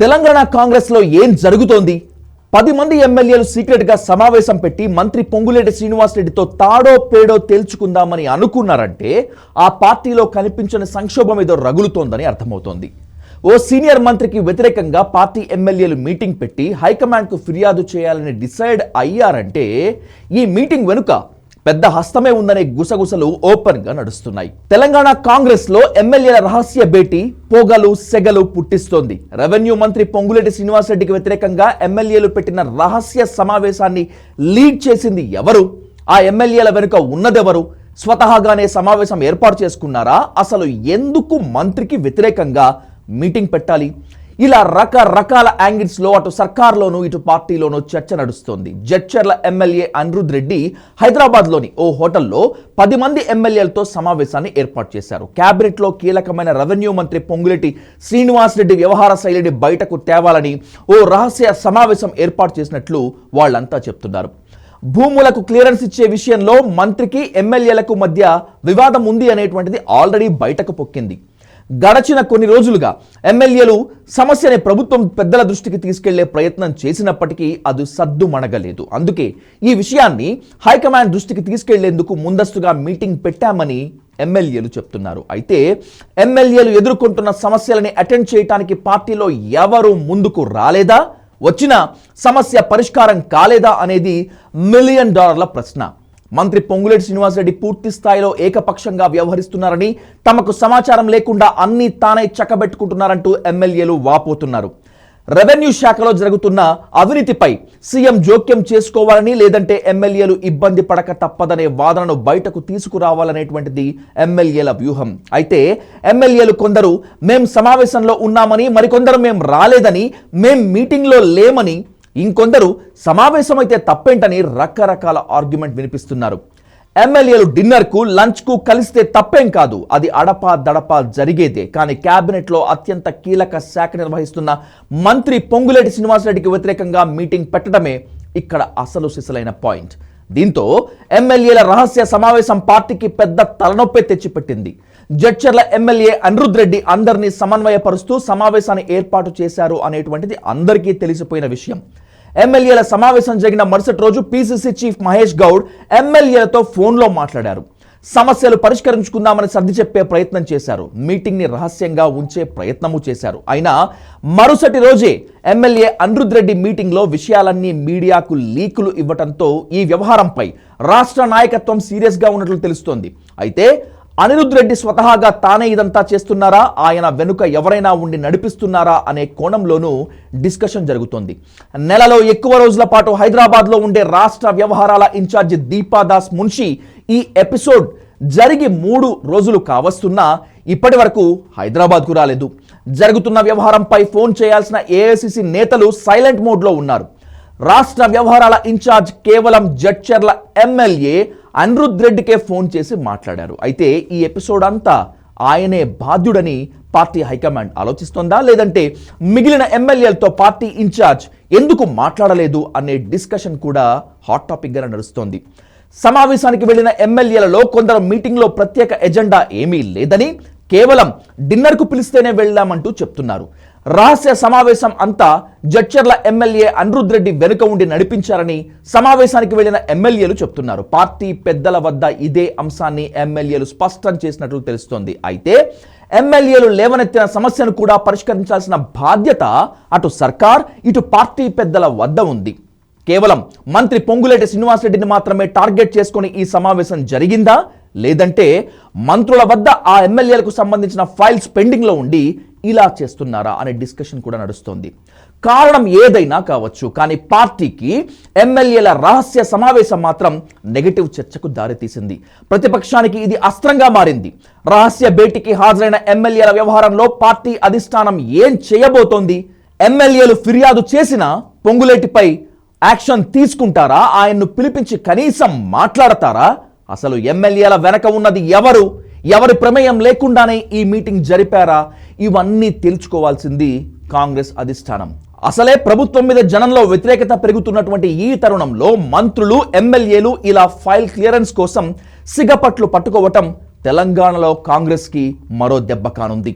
తెలంగాణ కాంగ్రెస్ లో ఏం జరుగుతోంది? 10 మంది ఎమ్మెల్యేలు సీక్రెట్ గా సమావేశం పెట్టి మంత్రి పొంగులేటి శ్రీనివాసరెడ్డితో తాడో పేడో తేల్చుకుందామని అనుకున్నారంటే ఆ పార్టీలో కనిపించని సంక్షోభం ఏదో రగులుతోందని అర్థమవుతోంది. ఓ సీనియర్ మంత్రికి వ్యతిరేకంగా పార్టీ ఎమ్మెల్యేలు మీటింగ్ పెట్టి హైకమాండ్ కు ఫిర్యాదు చేయాలని డిసైడ్ అయ్యారంటే ఈ మీటింగ్ వెనుక పెద్ద హస్తమే ఉందనే గుసగుసలు ఓపెన్ గా నడుస్తున్నాయి. తెలంగాణ కాంగ్రెస్ లో ఎమ్మెల్యేల రహస్య భేటీ పోగలు సెగలు పుట్టిస్తోంది. రెవెన్యూ మంత్రి పొంగులేటి శ్రీనివాసరెడ్డికి వ్యతిరేకంగా ఎమ్మెల్యేలు పెట్టిన రహస్య సమావేశాన్ని లీడ్ చేసింది ఎవరు? ఆ ఎమ్మెల్యేల వెనుక ఉన్నదెవరు? స్వతహాగానే సమావేశం ఏర్పాటు చేసుకున్నారా? అసలు ఎందుకు మంత్రికి వ్యతిరేకంగా మీటింగ్ పెట్టాలి? ఇలా రకరకాల యాంగిల్స్ లో అటు సర్కార్లోనూ ఇటు పార్టీలోనూ చర్చ నడుస్తోంది. జడ్చర్ల ఎమ్మెల్యే అనిరుద్ రెడ్డి హైదరాబాద్ లోని ఓ హోటల్లో 10 మంది ఎమ్మెల్యేలతో సమావేశాన్ని ఏర్పాటు చేశారు. కేబినెట్ లో కీలకమైన రెవెన్యూ మంత్రి పొంగులేటి శ్రీనివాసరెడ్డి వ్యవహార శైలిని బయటకు తేవాలని ఓ రహస్య సమావేశం ఏర్పాటు చేసినట్లు వాళ్ళంతా చెప్తున్నారు. భూములకు క్లియరెన్స్ ఇచ్చే విషయంలో మంత్రికి ఎమ్మెల్యేలకు మధ్య వివాదం ఉంది అనేటువంటిది ఆల్రెడీ బయటకు పొక్కింది. గడచిన కొన్ని రోజులుగా ఎమ్మెల్యేలు సమస్యని ప్రభుత్వం పెద్దల దృష్టికి తీసుకెళ్లే ప్రయత్నం చేసినప్పటికీ అది సద్దుమణగలేదు. అందుకే ఈ విషయాన్ని హైకమాండ్ దృష్టికి తీసుకెళ్లేందుకు ముందస్తుగా మీటింగ్ పెట్టామని ఎమ్మెల్యేలు చెప్తున్నారు. అయితే ఎమ్మెల్యేలు ఎదుర్కొంటున్న సమస్యలని అటెండ్ చేయడానికి పార్టీలో ఎవరు ముందుకు రాలేదా? వచ్చిన సమస్య పరిష్కారం కాలేదా అనేది $1 మిలియన్ ప్రశ్న. మంత్రి పొంగులేటి శ్రీనివాసరెడ్డి పూర్తి స్థాయిలో ఏకపక్షంగా వ్యవహరిస్తున్నారని, తమకు సమాచారం లేకుండా అన్ని తానే చక్కబెట్టుకుంటున్నారంటూ ఎమ్మెల్యేలు వాపోతున్నారు. రెవెన్యూ శాఖలో జరుగుతున్న అవినీతిపై సీఎం జోక్యం చేసుకోవాలని, లేదంటే ఎమ్మెల్యేలు ఇబ్బంది పడక తప్పదనే వాదనను బయటకు తీసుకురావాలనేటువంటిది ఎమ్మెల్యేల వ్యూహం. అయితే ఎమ్మెల్యేలు కొందరు మేం సమావేశంలో ఉన్నామని, మరికొందరు మేం రాలేదని, మేం మీటింగ్లో లేమని, ఇంకొందరు సమావేశమైతే తప్పేంటని రకరకాల ఆర్గ్యుమెంట్ వినిపిస్తున్నారు. ఎమ్మెల్యేలు డిన్నర్కు లంచ్కు కలిస్తే తప్పేం కాదు, అది అడపా దడపా జరిగేదే. కానీ క్యాబినెట్లో అత్యంత కీలక శాఖ నిర్వహిస్తున్న మంత్రి పొంగులేటి శ్రీనివాసరెడ్డికి వ్యతిరేకంగా మీటింగ్ పెట్టడమే ఇక్కడ అసలు సిసలైన పాయింట్. దీంతో ఎమ్మెల్యేల రహస్య సమావేశం పార్టీకి పెద్ద తలనొప్పి తెచ్చిపెట్టింది. జడ్చర్ల ఎమ్మెల్యే అనిరుద్ రెడ్డి అందరినీ సమన్వయపరుస్తూ సమావేశాన్ని ఏర్పాటు చేశారు అనేటువంటిది అందరికీ తెలిసిపోయిన విషయం. ఎమ్మెల్యేల సమావేశం జరిగిన మరుసటి రోజు పీసీసీ చీఫ్ మహేష్ గౌడ్ ఎమ్మెల్యేలతో ఫోన్లో మాట్లాడారు. సమస్యలు పరిష్కరించుకుందామని సర్ది చెప్పే ప్రయత్నం చేశారు. మీటింగ్ని రహస్యంగా ఉంచే ప్రయత్నము చేశారు. అయినా మరుసటి రోజే ఎమ్మెల్యే అనిరుద్ రెడ్డి మీటింగ్లో విషయాలన్నీ మీడియాకు లీకులు ఇవ్వడంతో ఈ వ్యవహారంపై రాష్ట్ర నాయకత్వం సీరియస్గా ఉన్నట్లు తెలుస్తోంది. అయితే అనిరుద్ రెడ్డి స్వతహాగా తానే ఇదంతా చేస్తున్నారా, ఆయన వెనుక ఎవరైనా ఉండి నడిపిస్తున్నారా అనే కోణంలోనూ డిస్కషన్ జరుగుతోంది. నెలలో ఎక్కువ రోజుల పాటు హైదరాబాద్లో ఉండే రాష్ట్ర వ్యవహారాల ఇన్ఛార్జి దీపాదాస్ మున్షి ఈ ఎపిసోడ్ జరిగి 3 రోజులు కావస్తున్నా ఇప్పటి వరకు హైదరాబాద్కు రాలేదు. జరుగుతున్న వ్యవహారంపై ఫోన్ చేయాల్సిన ఏఐసిసి నేతలు సైలెంట్ మోడ్లో ఉన్నారు. రాష్ట్ర వ్యవహారాల ఇన్ఛార్జ్ కేవలం జడ్చర్ల ఎమ్మెల్యే అనిరుద్ రెడ్డికే ఫోన్ చేసి మాట్లాడారు. అయితే ఈ ఎపిసోడ్ అంతా ఆయనే బాధ్యుడని పార్టీ హైకమాండ్ ఆలోచిస్తోందా, లేదంటే మిగిలిన ఎమ్మెల్యేలతో పార్టీ ఇన్ఛార్జ్ ఎందుకు మాట్లాడలేదు అనే డిస్కషన్ కూడా హాట్ టాపిక్గా నడుస్తోంది. సమావేశానికి వెళ్లిన ఎమ్మెల్యేలలో కొందరు మీటింగ్లో ప్రత్యేక ఎజెండా ఏమీ లేదని, కేవలం డిన్నర్కు పిలిస్తేనే వెళ్లామంటూ చెప్తున్నారు. రహస్య సమావేశం అంతా జడ్చర్ల ఎమ్మెల్యే అనిరుద్ రెడ్డి వెనుక ఉండి నడిపించారని సమావేశానికి వెళ్లిన ఎమ్మెల్యేలు చెప్తున్నారు. పార్టీ పెద్దల వద్ద ఇదే అంశాన్ని ఎమ్మెల్యేలు స్పష్టం చేసినట్లు తెలుస్తోంది. అయితే ఎమ్మెల్యేలు లేవనెత్తిన సమస్యను కూడా పరిష్కరించాల్సిన బాధ్యత అటు సర్కార్ ఇటు పార్టీ పెద్దల వద్ద ఉంది. కేవలం మంత్రి పొంగులేటి శ్రీనివాసరెడ్డిని మాత్రమే టార్గెట్ చేసుకుని ఈ సమావేశం జరిగిందా, లేదంటే మంత్రుల వద్ద ఆ ఎమ్మెల్యేలకు సంబంధించిన ఫైల్స్ పెండింగ్లో ఉండి ఇలా చేస్తున్నారా అనే డిస్కషన్ కూడా నడుస్తోంది. కారణం ఏదైనా కావచ్చు, కానీ పార్టీకి ఎమ్మెల్యేల రహస్య సమావేశం మాత్రం నెగటివ్ చర్చకు దారితీసింది. ప్రతిపక్షానికి ఇది అస్త్రంగా మారింది. రహస్య భేటీకి హాజరైన ఎమ్మెల్యేల వ్యవహారంలో పార్టీ అధిష్టానం ఏం చేయబోతోంది? ఎమ్మెల్యేలు ఫిర్యాదు చేసిన పొంగులేటిపై యాక్షన్ తీసుకుంటారా? ఆయన్ను పిలిపించి కనీసం మాట్లాడతారా? అసలు ఎమ్మెల్యేల వెనక ఉన్నది ఎవరు? ఎవరి ప్రమేయం లేకుండానే ఈ మీటింగ్ జరిపారా? ఇవన్నీ తెలుసుకోవాల్సింది కాంగ్రెస్ అధిష్టానం. అసలే ప్రభుత్వం మీద జనంలో వ్యతిరేకత పెరుగుతున్నటువంటి ఈ తరుణంలో మంత్రులు ఎమ్మెల్యేలు ఇలా ఫైల్ క్లియరెన్స్ కోసం సిగపట్లు పట్టుకోవటం తెలంగాణలో కాంగ్రెస్కి మరో దెబ్బ కానుంది.